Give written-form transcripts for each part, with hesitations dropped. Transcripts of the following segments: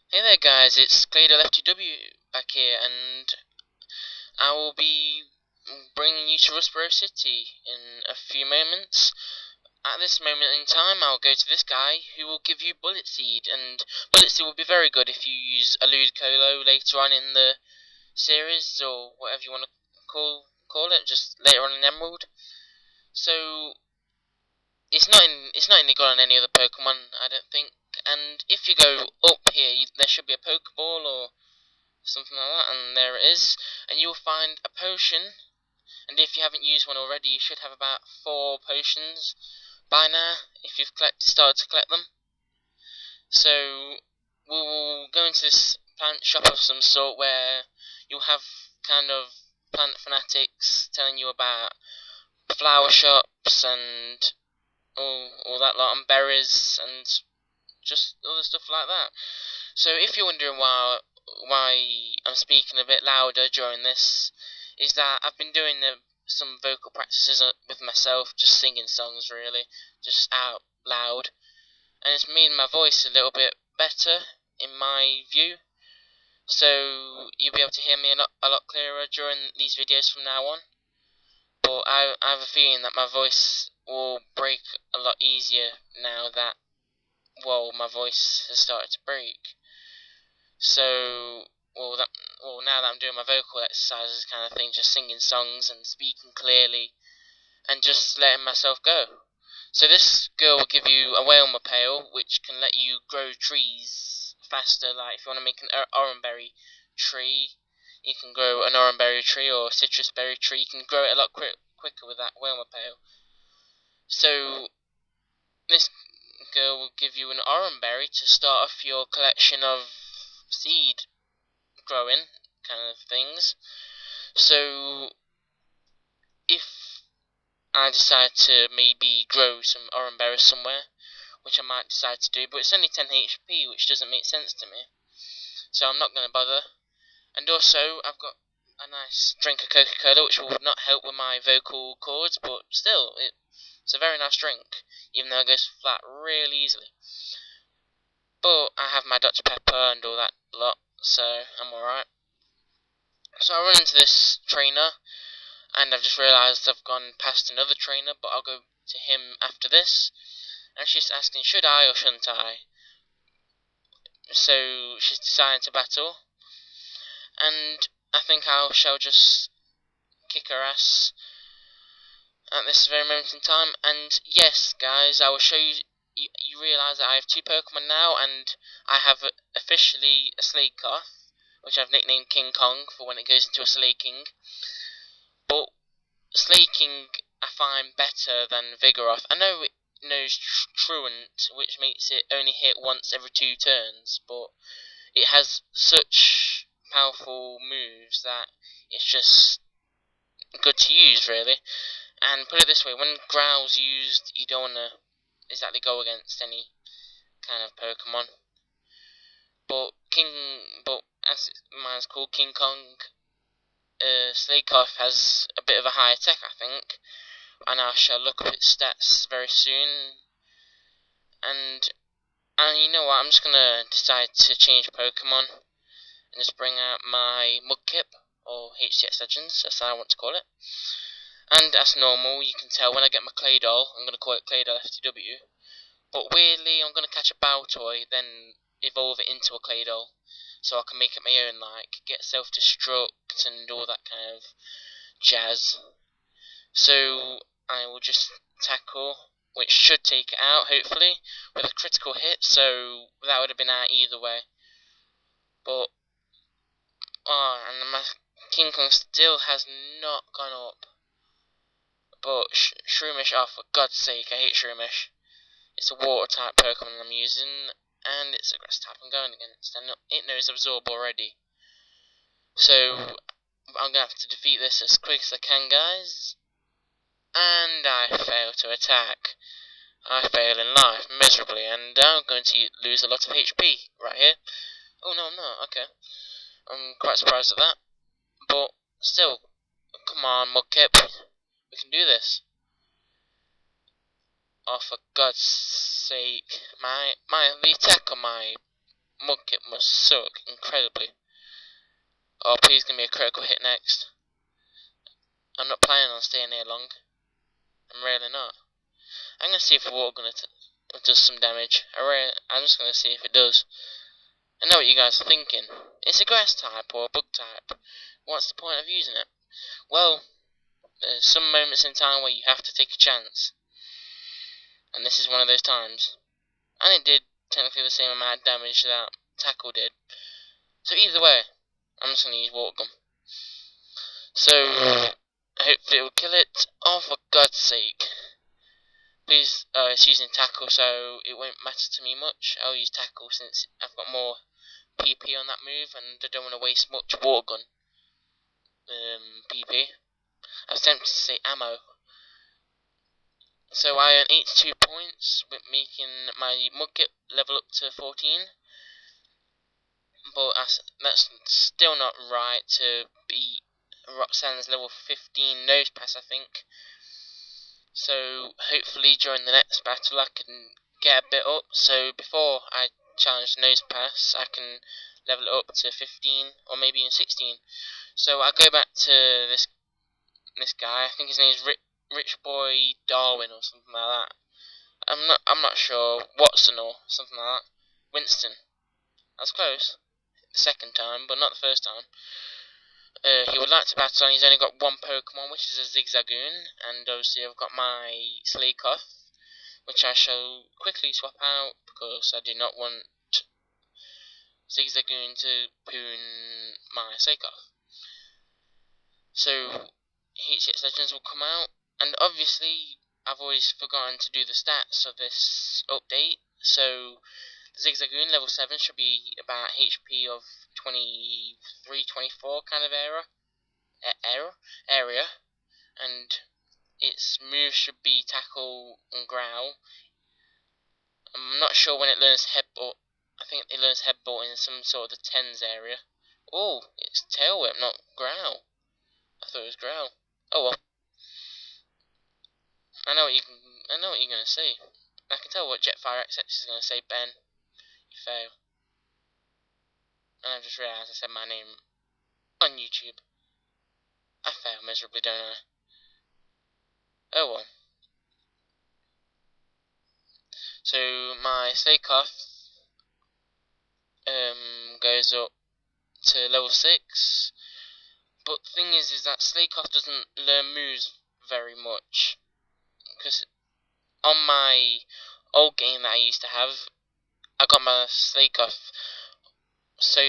Hey there guys, it's Claydol FTW back here, and I will be bringing you to Rustboro City in a few moments. At this moment in time, I'll go to this guy who will give you Bullet Seed, and Bullet Seed will be very good if you use a Ludicolo later on in the series, or whatever you want to call it, just later on in Emerald. So, it's not good on any other Pokemon, I don't think. And if you go up here, there should be a Pokeball or something like that, and there it is. And you'll find a potion, and if you haven't used one already, you should have about 4 potions by now, if you've started to collect them. So, we'll go into this plant shop of some sort, where you'll have kind of plant fanatics telling you about flower shops and all that lot, and berries, and just other stuff like that. So if you're wondering why I'm speaking a bit louder during this, is that I've been doing some vocal practices with myself, just singing songs really, just out loud, and it's made my voice a little bit better in my view. So you'll be able to hear me a lot clearer during these videos from now on. But I have a feeling that my voice will break a lot easier now that, well, my voice has started to break. So, now that I'm doing my vocal exercises kind of thing, just singing songs and speaking clearly, and just letting myself go. So this girl will give you a Whalmer Pail, which can let you grow trees faster. Like if you want to make an oranberry tree, you can grow an oranberry tree or a citrus berry tree. You can grow it a lot quicker with that Whalmer Pail. So this girl will give you an oranberry to start off your collection of seed growing kind of things. So if I decide to maybe grow some orange berries somewhere, which I might decide to do, but it's only 10 HP, which doesn't make sense to me, so I'm not going to bother. And also, I've got a nice drink of Coca-Cola, which will not help with my vocal cords, but still, it's a very nice drink, even though it goes flat really easily. But I have my Dr. Pepper and all that lot, so I'm alright. So I run into this trainer, and I've just realised I've gone past another trainer, but I'll go to him after this. And she's asking, should I or shouldn't I? So she's deciding to battle, and I think I shall just kick her ass at this very moment in time. And yes, guys, I will show you. You realise that I have 2 Pokemon now, and I have officially a Slakeoth, which I've nicknamed King Kong for when it goes into a Slaking. But Slaking I find better than Vigoroth. I know it knows Truant, which makes it only hit once every 2 turns, but it has such powerful moves that it's just good to use, really. And put it this way, when Growl's used, you don't want to exactly go against any kind of Pokemon. But as mine's called King Kong, Slakeoth has a bit of a high attack, I think, and I shall look up its stats very soon. And you know what, I'm just gonna decide to change Pokemon and just bring out my Mudkip, or HCX Legends, as I want to call it. And as normal, you can tell when I get my Claydol, I'm gonna call it Claydol FTW. But weirdly, I'm gonna catch a Baltoy, then evolve it into a Claydol, so I can make it my own, like get self-destruct and all that kind of jazz. So I will just tackle, which should take it out, hopefully, with a critical hit, so that would have been out either way. But, and my King Kong still has not gone up. But Shroomish, oh for God's sake, I hate Shroomish. It's a water type Pokemon I'm using, and it's a grass type I'm going against, and it knows Absorb already. So I'm gonna have to defeat this as quick as I can, guys. And I fail to attack. I fail in life miserably, and I'm going to lose a lot of HP right here. Oh no, I'm not. Okay, I'm quite surprised at that. But still, come on, Mudkip, we can do this. Oh, for God's sake, the attack on my Mudkip must suck incredibly. Oh, please give me a critical hit next. I'm not planning on staying here long. I'm really not. I'm gonna see if the water gun does some damage. I'm just gonna see if it does. I know what you guys are thinking. It's a grass type or a bug type. What's the point of using it? Well, there's some moments in time where you have to take a chance. And this is one of those times. And it did technically the same amount of damage that Tackle did. So either way, I'm just gonna use water gun. So hopefully it will kill it. Oh, for God's sake. Please, it's using Tackle, so it won't matter to me much. I'll use Tackle since I've got more PP on that move, and I don't want to waste much water gun PP. I was tempted to say ammo. So I earn 82 points, with making my Mudkip level up to 14. But that's still not right to beat Roxanne's level 15 nose pass, I think. So hopefully during the next battle I can get a bit up. So before I challenge the nose pass, I can level it up to 15 or maybe even 16. So I go back to this guy. I think his name is Rich Boy Darwin or something like that. I'm not sure. Watson or something like that. Winston. That's close. The second time, but not the first time. He would like to battle, and he's only got one Pokemon, which is a Zigzagoon, and obviously I've got my Slakoth, which I shall quickly swap out, because I do not want Zigzagoon to poon my Slakoth. So, Heat Legends will come out, and obviously I've always forgotten to do the stats of this update, so Zigzagoon level 7 should be about HP of 23, 24 kind of area, and its moves should be Tackle and Growl. I'm not sure when it learns Headbutt. I think it learns Headbutt in some sort of the 10s area. Oh, it's Tail Whip, not Growl. I thought it was Growl. Oh well. I know what you're gonna say. I can tell what Jetfire XX is gonna say, Ben. You fail. And I've just realised I said my name on YouTube. I fail miserably, don't I? Oh well. So my Slakoth goes up to level 6. But the thing is that Slakoth doesn't learn moves very much. Because on my old game that I used to have, I got my Slakoth so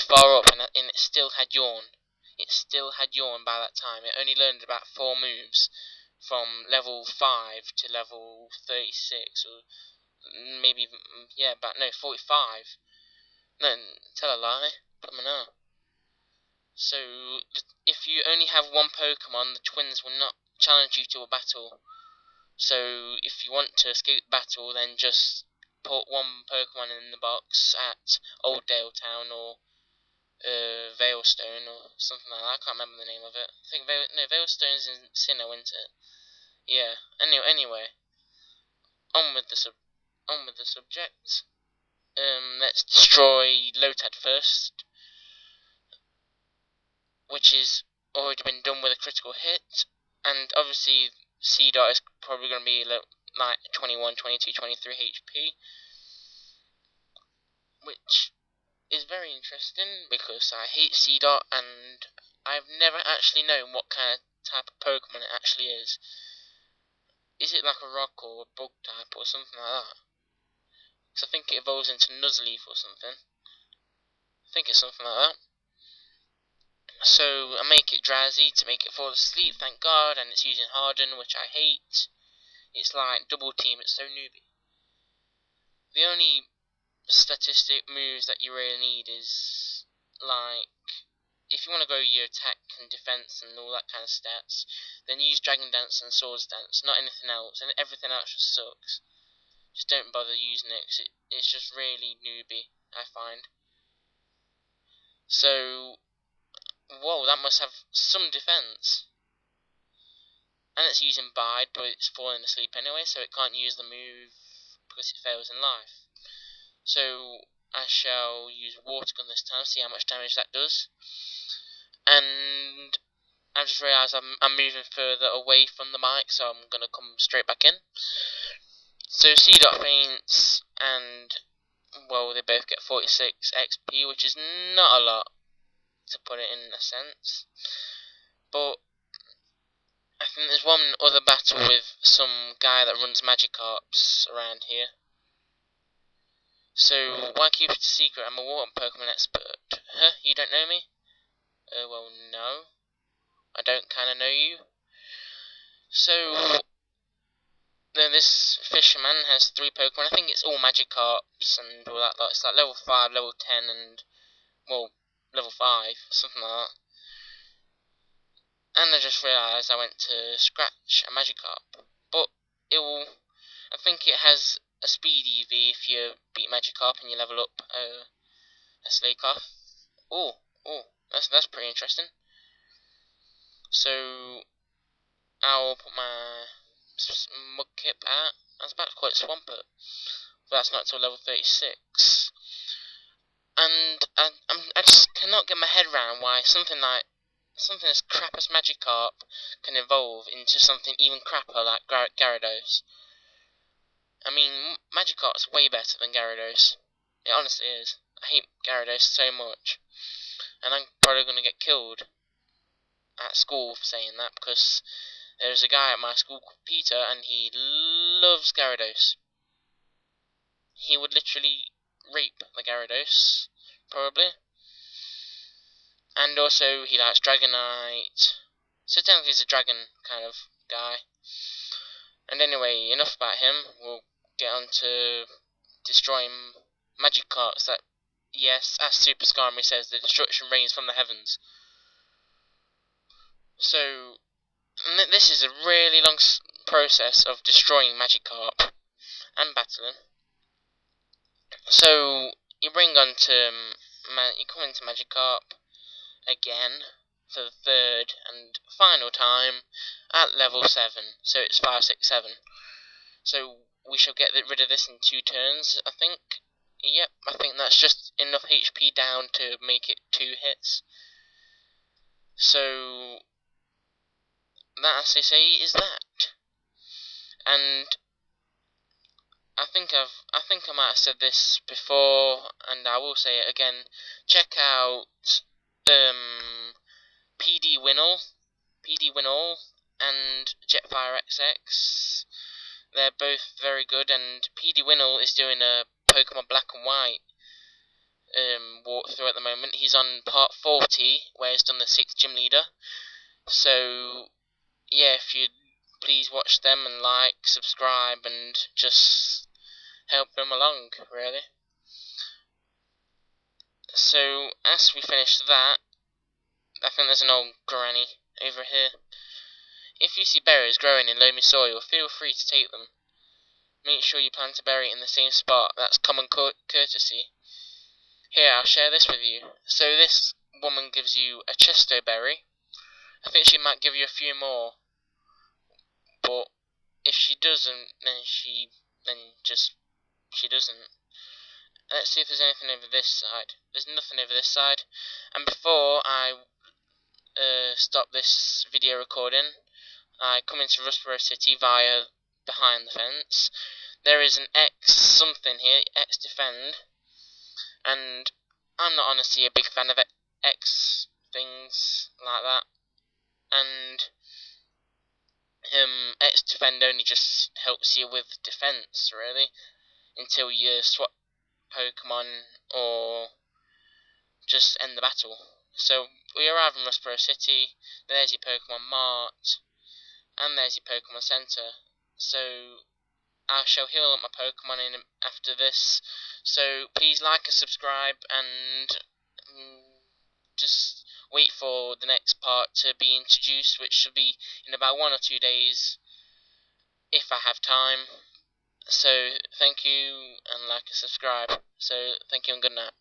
far up, and it still had Yawn. It still had Yawn by that time. It only learned about 4 moves from level 5 to level 36, or maybe, yeah, about, no, 45. No, tell a lie. Put me now. So, if you only have one Pokemon, the twins will not challenge you to a battle. So, if you want to escape the battle, then just put one Pokemon in the box at Oldale Town or Veilstone or something like that. I can't remember the name of it. I think Veilstone's in Sinnoh, isn't it? Yeah. Anyway, on with the subject. Let's destroy Lotad first, which is already been done with a critical hit, and obviously C-Dot is probably going to be like 21, 22, 23 HP, which is very interesting because I hate C-Dot and I've never actually known what kind of type of Pokemon it actually is. Is it like a rock or a bug type or something like that? Because I think it evolves into Nuzleaf or something. I think it's something like that. So I make it Drowsy to make it fall asleep, thank God, and it's using Harden, which I hate. It's like double team, it's so newbie. The only statistic moves that you really need is like, if you want to go your attack and defense and all that kind of stats, then use Dragon Dance and Swords Dance, not anything else, and everything else just sucks. Just don't bother using it, because it's just really newbie, I find. So, whoa, that must have some defense. And it's using Bide, but it's falling asleep anyway, so it can't use the move because it fails in life. So, I shall use water gun this time, see how much damage that does. And I've just realised I'm moving further away from the mic, so I'm going to come straight back in. So C-Dot faints, and, well, they both get 46 XP, which is not a lot, to put it in a sense. But I think there's one other battle with some guy that runs Magikarps around here. So, why keep it a secret? I'm a water Pokemon expert. Huh? You don't know me? Well, no. I don't kinda know you. So, this fisherman has 3 Pokemon. I think it's all Magikarps and all that lot. It's like level 5, level 10, and, well, level 5, something like that. And I just realised I went to scratch a Magikarp. But I think it has a speed EV if you beat Magikarp and you level up a Slakoth. Oh, that's pretty interesting. So, I'll put my Mudkip out. I was about to call it Swampert, but that's not till level 36. And I just cannot get my head around why something as crap as Magikarp can evolve into something even crapper like Gyarados. I mean, Magikarp's way better than Gyarados. It honestly is. I hate Gyarados so much. And I'm probably going to get killed at school for saying that, because there's a guy at my school called Peter, and he loves Gyarados. He would literally rape the Gyarados, probably. And also, he likes Dragonite. So technically he's a dragon kind of guy. And anyway, enough about him. We'll get on to destroying Magikarps that, yes, as Super Skarmory says, the destruction rains from the heavens. So, this is a really long process of destroying Magikarp and battling. So, you come into Magikarp again for the 3rd and final time at level 7. So it's 5, 6, 7. So we shall get rid of this in 2 turns, I think. Yep, I think that's just enough HP down to make it 2 hits. So that, as they say, is that. And I think I might have said this before, and I will say it again. Check out PD Winall and Jetfire XX. They're both very good, and PD Winall is doing a Pokemon Black and White walkthrough at the moment. He's on part 40, where he's done the 6th gym leader. So yeah, if you'd please watch them and like, subscribe, and just help them along, really. So as we finish that, I think there's an old granny over here. If you see berries growing in loamy soil, feel free to take them. Make sure you plant a berry in the same spot. That's common courtesy. Here, I'll share this with you. So this woman gives you a chesto berry. I think she might give you a few more. But if she doesn't, then she doesn't. Let's see if there's anything over this side. There's nothing over this side. And before I stop this video recording, I come into Rustboro City via behind the fence. There is an X something here, X defend, and I'm not honestly a big fan of X things like that. And X defend only just helps you with defense, really, until you swap Pokemon or just end the battle. So we arrive in Rustboro City. There's your Pokemon Mart, and there's your Pokemon Center. So I shall heal up my Pokemon after this. So please like and subscribe, and just wait for the next part to be introduced, which should be in about 1 or 2 days, if I have time. So thank you, and like and subscribe. So thank you and good night.